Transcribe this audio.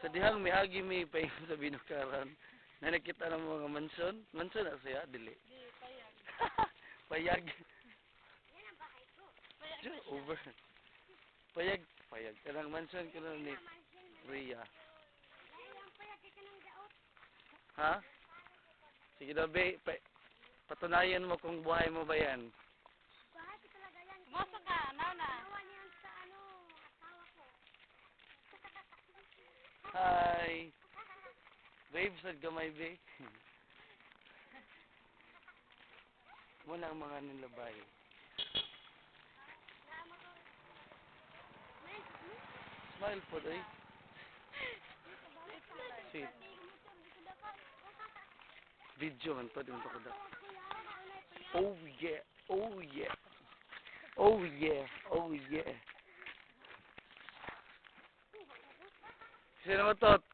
Sa dihang may agi may paingon sa binukaran. Na nakita ng mga mansion. Mansion na siya, dili. Payag. Over. Payag. Payag. Kanang mansion ko na ni Rhea. Ha? Sige daw, be. Patunayan mo kung buhay mo ba yan. Boso ka, Nana. Hi. Babe, sad gamay, be. Muna ang mga nilabay. Smile po, doy. Sweet. Video man pa din ko da. Oh yeah. Oh yeah. Oh yeah. Oh yeah. Sino mo to?